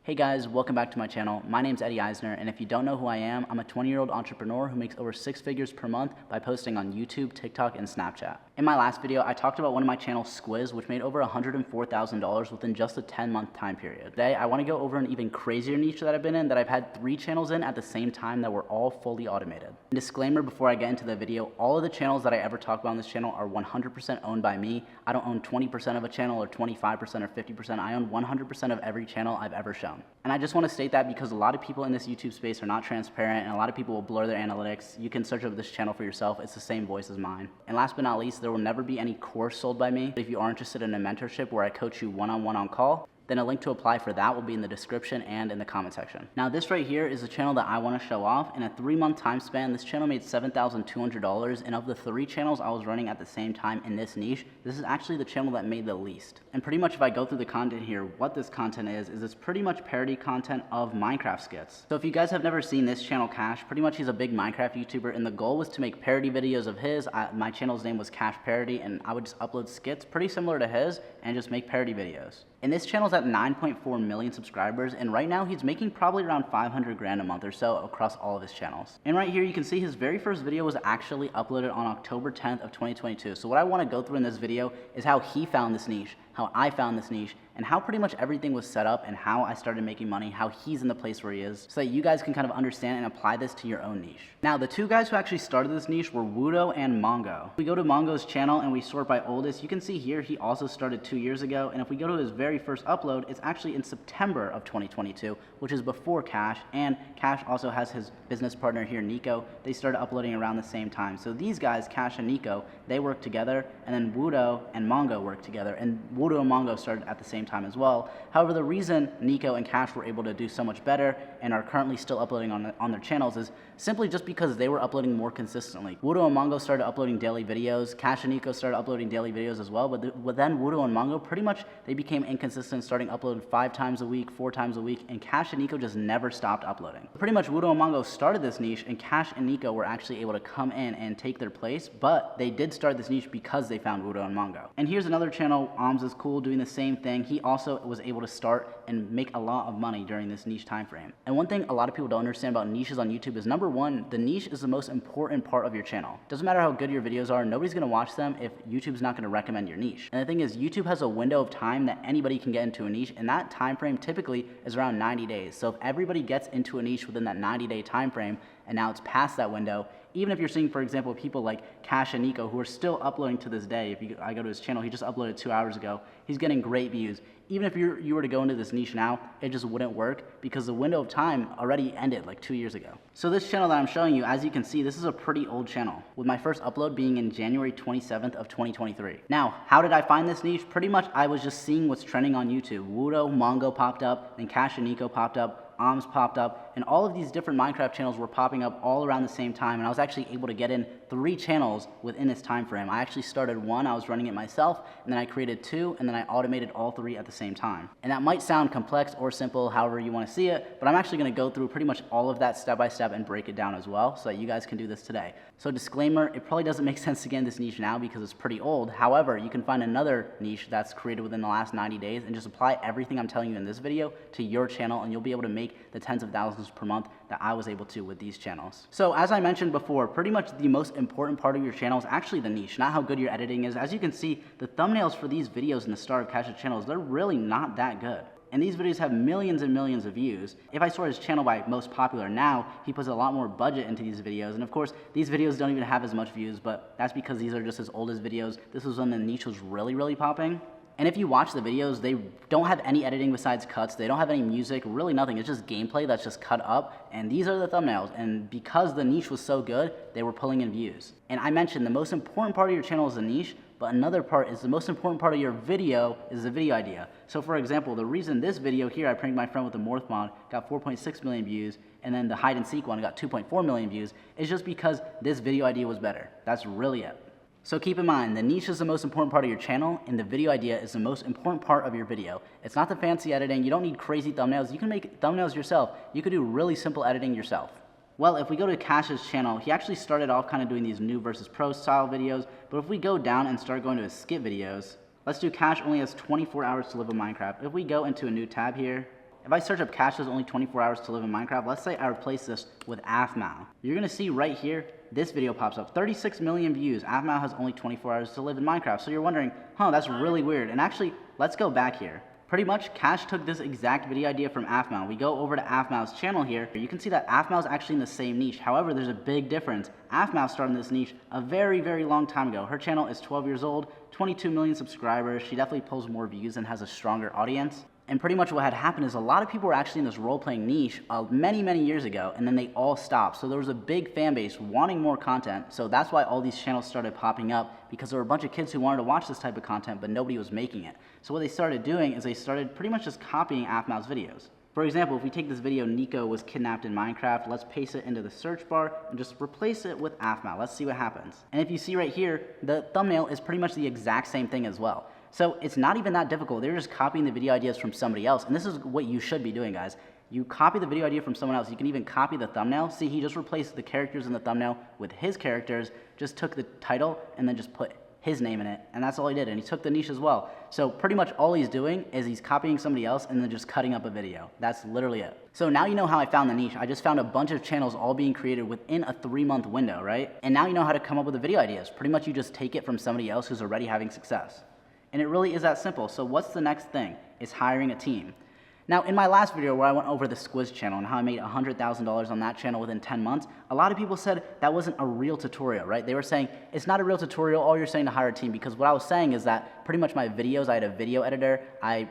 Hey guys, welcome back to my channel. My name's Eddie Eisner, and if you don't know who I am, I'm a 20-year-old entrepreneur who makes over 6 figures per month by posting on YouTube, TikTok, and Snapchat. In my last video, I talked about one of my channels, Squiz, which made over $104,000 within just a 10-month time period. Today, I want to go over an even crazier niche that I've been in that I've had 3 channels in at the same time that were all fully automated. And disclaimer before I get into the video, all of the channels that I ever talk about on this channel are 100% owned by me. I don't own 20% of a channel or 25% or 50%. I own 100% of every channel I've ever shown. And I just want to state that because a lot of people in this YouTube space are not transparent and a lot of people will blur their analytics. You can search up this channel for yourself. It's the same voice as mine. And last but not least, there will never be any course sold by me. If you are interested in a mentorship where I coach you one-on-one on call, then a link to apply for that will be in the description and in the comment section. Now this right here is a channel that I want to show off. In a 3-month time span, this channel made $7,200, and of the 3 channels I was running at the same time in this niche, this is actually the channel that made the least. And pretty much if I go through the content here, what this content is it's pretty much parody content of Minecraft skits. So if you guys have never seen this channel, Cash, pretty much he's a big Minecraft YouTuber, and the goal was to make parody videos of his. My channel's name was Cash Parody, and I would just upload skits pretty similar to his and just make parody videos. And this channel's at 9.4 million subscribers, and right now he's making probably around 500 grand a month or so across all of his channels. And right here you can see his very first video was actually uploaded on October 10th of 2022. So what I want to go through in this video is how he found this niche, how I found this niche, and how pretty much everything was set up and how I started making money, how he's in the place where he is, so that you guys can kind of understand and apply this to your own niche. Now, the 2 guys who actually started this niche were Wudo and Mongo. If we go to Mongo's channel and we sort by oldest, you can see here he also started 2 years ago, and if we go to his very first upload, it's actually in September of 2022, which is before Cash, and Cash also has his business partner here, Nico. They started uploading around the same time. So these guys, Cash and Nico, they work together, and then Wudo and Mongo work together, and Wudo and Mongo started at the same time as well. However, the reason Nico and Cash were able to do so much better and are currently still uploading on their channels is simply just because they were uploading more consistently. Wudo and Mongo started uploading daily videos. Cash and Nico started uploading daily videos as well, but then Wudo and Mongo pretty much they became inconsistent, starting uploading 5 times a week, 4 times a week, and Cash and Nico just never stopped uploading. Pretty much Wudo and Mongo started this niche, and Cash and Nico were actually able to come in and take their place, but they did start this niche because they found Wudo and Mongo. And here's another channel, Oms is Cool, doing the same thing. He also was able to start and make a lot of money during this niche time frame. And one thing a lot of people don't understand about niches on YouTube is, number one, the niche is the most important part of your channel. Doesn't matter how good your videos are, nobody's gonna watch them if YouTube's not gonna recommend your niche. And the thing is, YouTube has a window of time that anybody can get into a niche, and that time frame typically is around 90 days. So if everybody gets into a niche within that 90-day time frame, and now it's past that window, even if you're seeing, for example, people like Cash and Nico who are still uploading to this day. I go to his channel, he just uploaded 2 hours ago. He's getting great views. Even if you were to go into this niche now, it just wouldn't work because the window of time already ended like 2 years ago. So this channel that I'm showing you, as you can see, this is a pretty old channel, with my first upload being in January 27th of 2023. Now, how did I find this niche? Pretty much I was just seeing what's trending on YouTube. Wudo, Mongo popped up, then Cash and Nico popped up, Oms popped up, and all of these different Minecraft channels were popping up all around the same time, and I was actually able to get in 3 channels within this time frame. I actually started 1, I was running it myself, and then I created 2, and then I automated all 3 at the same time. And that might sound complex or simple, however you want to see it, but I'm actually going to go through pretty much all of that step by step and break it down as well, so that you guys can do this today. So disclaimer, it probably doesn't make sense to get in this niche now because it's pretty old. However, you can find another niche that's created within the last 90 days and just apply everything I'm telling you in this video to your channel, and you'll be able to make the tens of thousands per month that I was able to with these channels. So as I mentioned before, pretty much the most important part of your channel is actually the niche, not how good your editing is. As you can see, the thumbnails for these videos in the start of Cash's channels, they're really not that good. And these videos have millions and millions of views. If I sort his channel by most popular now, he puts a lot more budget into these videos. And of course, these videos don't even have as much views, but that's because these are just his oldest videos. This was when the niche was really, really popping. And if you watch the videos, they don't have any editing besides cuts. They don't have any music, really nothing. It's just gameplay that's just cut up, and these are the thumbnails. And because the niche was so good, they were pulling in views. And I mentioned the most important part of your channel is the niche, but another part is the most important part of your video is the video idea. So for example, the reason this video here, I pranked my friend with the Morph mod, got 4.6 million views, and then the hide and seek one got 2.4 million views, is just because this video idea was better. That's really it. So keep in mind, the niche is the most important part of your channel, and the video idea is the most important part of your video. It's not the fancy editing. You don't need crazy thumbnails. You can make thumbnails yourself. You could do really simple editing yourself. Well, if we go to Cash's channel, he actually started off kind of doing these new versus pro style videos, but if we go down and start going to his skit videos, let's do Cash only has 24 hours to live in Minecraft. If we go into a new tab here, If I search up Cash has only 24 hours to live in Minecraft, let's say I replace this with Afmao. You're gonna see right here, this video pops up, 36 million views. Afmao has only 24 hours to live in Minecraft. So you're wondering, huh, that's really weird. And actually, let's go back here. Pretty much, Cash took this exact video idea from Afmao. We go over to Afmao's channel here. You can see that Afmao's actually in the same niche. However, there's a big difference. Afmao started this niche a very, very long time ago. Her channel is 12 years old, 22 million subscribers. She definitely pulls more views and has a stronger audience. And pretty much what had happened is a lot of people were actually in this role-playing niche many, many years ago, and then they all stopped. So there was a big fan base wanting more content. So that's why all these channels started popping up, because there were a bunch of kids who wanted to watch this type of content, but nobody was making it. So what they started doing is they started pretty much just copying Afmao's videos. For example, if we take this video, Nico was kidnapped in Minecraft, let's paste it into the search bar and just replace it with Afmao. Let's see what happens. And if you see right here, the thumbnail is pretty much the exact same thing as well. So it's not even that difficult. They're just copying the video ideas from somebody else. And this is what you should be doing, guys. You copy the video idea from someone else. You can even copy the thumbnail. See, he just replaced the characters in the thumbnail with his characters, just took the title and then just put his name in it. And that's all he did. And he took the niche as well. So pretty much all he's doing is he's copying somebody else and then just cutting up a video. That's literally it. So now you know how I found the niche. I just found a bunch of channels all being created within a 3-month window, right? And now you know how to come up with the video ideas. Pretty much you just take it from somebody else who's already having success. And it really is that simple. So what's the next thing? It's hiring a team. Now, in my last video where I went over the Squiz channel and how I made $100,000 on that channel within 10 months, a lot of people said that wasn't a real tutorial, right? They were saying, it's not a real tutorial, all you're saying to hire a team, because what I was saying is that pretty much my videos, I had a video editor, the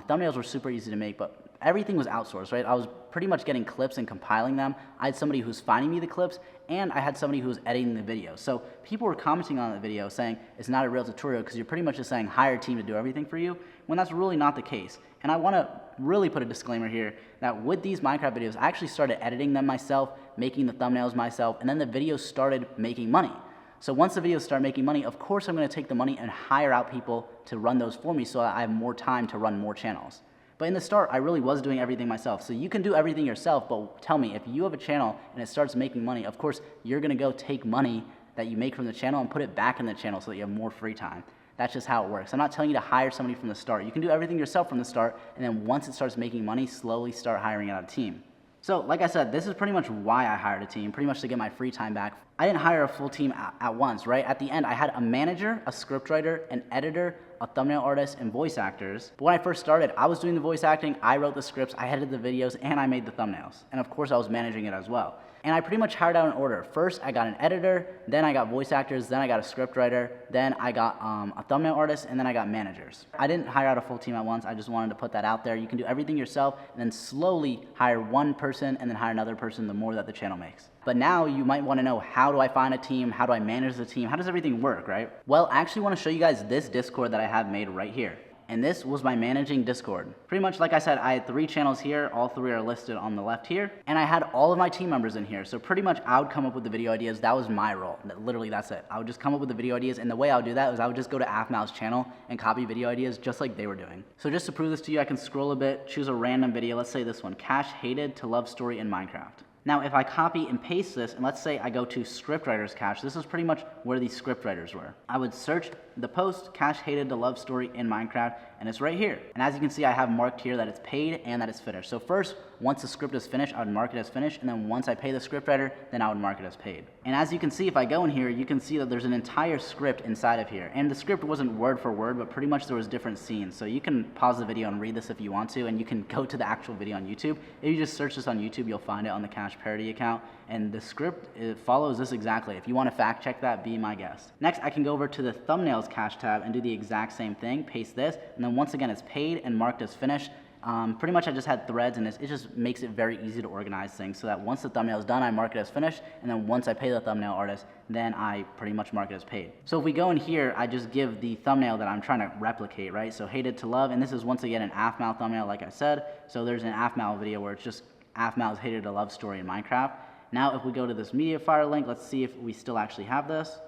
thumbnails were super easy to make, but everything was outsourced, right? I was pretty much getting clips and compiling them. I had somebody who's finding me the clips, and I had somebody who was editing the video. So people were commenting on the video saying it's not a real tutorial because you're pretty much just saying hire a team to do everything for you, when that's really not the case. And I want to really put a disclaimer here that with these Minecraft videos, I actually started editing them myself, making the thumbnails myself, and then the videos started making money. So once the videos start making money, of course I'm going to take the money and hire out people to run those for me so that I have more time to run more channels. But in the start, I really was doing everything myself. So you can do everything yourself, but tell me, if you have a channel and it starts making money, of course, you're gonna go take money that you make from the channel and put it back in the channel so that you have more free time. That's just how it works. I'm not telling you to hire somebody from the start. You can do everything yourself from the start, and then once it starts making money, slowly start hiring out a team. So like I said, this is pretty much why I hired a team, pretty much to get my free time back. I didn't hire a full team at once, right? At the end, I had a manager, a scriptwriter, an editor, a thumbnail artist, and voice actors. But when I first started, I was doing the voice acting, I wrote the scripts, I edited the videos, and I made the thumbnails. And of course, I was managing it as well. And I pretty much hired out in order. First, I got an editor, then I got voice actors, then I got a scriptwriter, then I got a thumbnail artist, and then I got managers. I didn't hire out a full team at once. I just wanted to put that out there. You can do everything yourself, and then slowly hire one person, and then hire another person the more that the channel makes. But now you might want to know, how do I find a team? How do I manage the team? How does everything work, right? Well, I actually want to show you guys this Discord that I have made right here. And this was my managing Discord. Pretty much, like I said, I had 3 channels here. All 3 are listed on the left here. And I had all of my team members in here. So pretty much I would come up with the video ideas. That was my role. Literally, that's it. I would just come up with the video ideas. And the way I would do that was I would just go to Afmao's channel and copy video ideas just like they were doing. So just to prove this to you, I can scroll a bit, choose a random video. Let's say this one, Cash hated to love story in Minecraft. Now, if I copy and paste this, and let's say I go to scriptwriters Cash, this is pretty much where these scriptwriters were. I would search the post, Cash hated the love story in Minecraft, and it's right here. And as you can see, I have marked here that it's paid and that it's finished. So first, once the script is finished, I would mark it as finished, and then once I pay the scriptwriter, then I would mark it as paid. And as you can see, if I go in here, you can see that there's an entire script inside of here. And the script wasn't word for word, but pretty much there was different scenes. So you can pause the video and read this if you want to, and you can go to the actual video on YouTube. If you just search this on YouTube, you'll find it on the Cash Parody account. And the script, it follows this exactly. If you want to fact check that, be my guest. Next, I can go over to the thumbnails Cash tab and do the exact same thing, paste this, and then once again it's paid and marked as finished. Pretty much I just had threads, and it just makes it very easy to organize things so that once the thumbnail is done, I mark it as finished, and then once I pay the thumbnail artist, then I pretty much mark it as paid. So if we go in here, I just give the thumbnail that I'm trying to replicate, right? So hated to love, and this is once again an Afmao thumbnail, like I said. So there's an Afmao video where it's just Afmao's hated to love story in Minecraft. Now if we go to this Mediafire link, let's see if we still actually have this.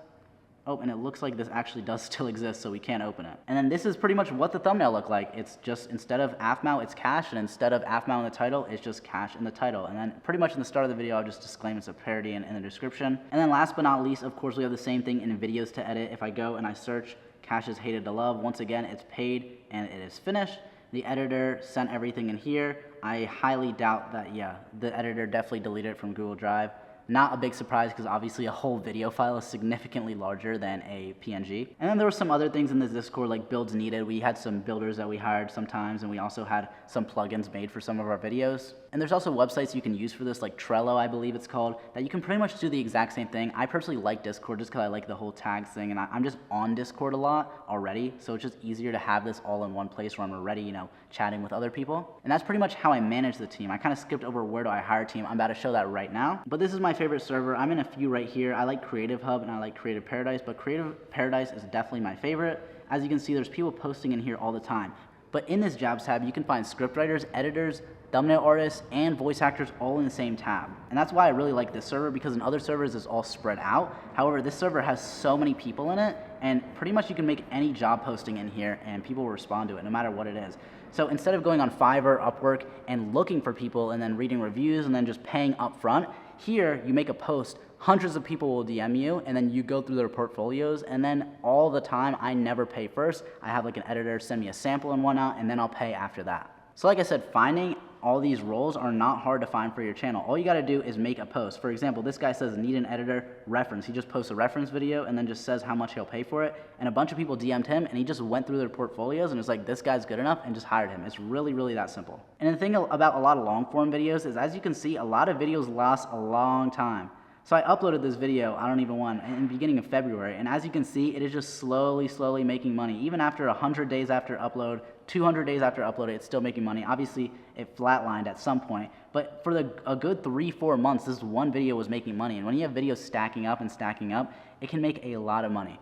Oh, and it looks like this actually does still exist, so we can't open it. And then this is pretty much what the thumbnail looked like. It's just, instead of Afmao, it's Cash, and instead of Afmao in the title, it's just Cash in the title. And then pretty much in the start of the video, I'll just disclaim it's a parody in the description. And then last but not least, of course, we have the same thing in videos to edit. If I go and I search Cash is hated to love, once again, it's paid and it is finished. The editor sent everything in here. I highly doubt that, yeah, the editor definitely deleted it from Google Drive. Not a big surprise because obviously a whole video file is significantly larger than a PNG. And then there were some other things in this Discord like builds needed. We had some builders that we hired sometimes, and we also had some plugins made for some of our videos. And there's also websites you can use for this, like Trello, I believe it's called, that you can pretty much do the exact same thing. I personally like Discord just because I like the whole tags thing, and I'm just on Discord a lot already, so it's just easier to have this all in one place where I'm already, you know, chatting with other people. And that's pretty much how I manage the team. I kind of skipped over where do I hire a team. I'm about to show that right now. But this is my favorite server. I'm in a few right here. I like Creative Hub and I like Creative Paradise, but Creative Paradise is definitely my favorite. As you can see, there's people posting in here all the time. But in this Jobs tab, you can find scriptwriters, editors, thumbnail artists, and voice actors all in the same tab. And that's why I really like this server, because in other servers it's all spread out. However, this server has so many people in it, and pretty much you can make any job posting in here and people will respond to it no matter what it is. So instead of going on Fiverr, Upwork, and looking for people and then reading reviews and then just paying up front, here you make a post, hundreds of people will DM you, and then you go through their portfolios, and then all the time I never pay first. I have like an editor send me a sample and whatnot, and then I'll pay after that. So like I said, finding all these roles are not hard to find for your channel. All you gotta do is make a post. For example, this guy says need an editor reference. He just posts a reference video and then just says how much he'll pay for it. And a bunch of people DM'd him and he just went through their portfolios and was like, this guy's good enough, and just hired him. It's really, really that simple. And the thing about a lot of long form videos is, as you can see, a lot of videos last a long time. So I uploaded this video, I don't even want, in the beginning of February, and as you can see, it is just slowly making money. Even after 100 days after upload, 200 days after upload, it's still making money. Obviously, it flatlined at some point, but for a good 3-4 months, this one video was making money. And when you have videos stacking up, it can make a lot of money.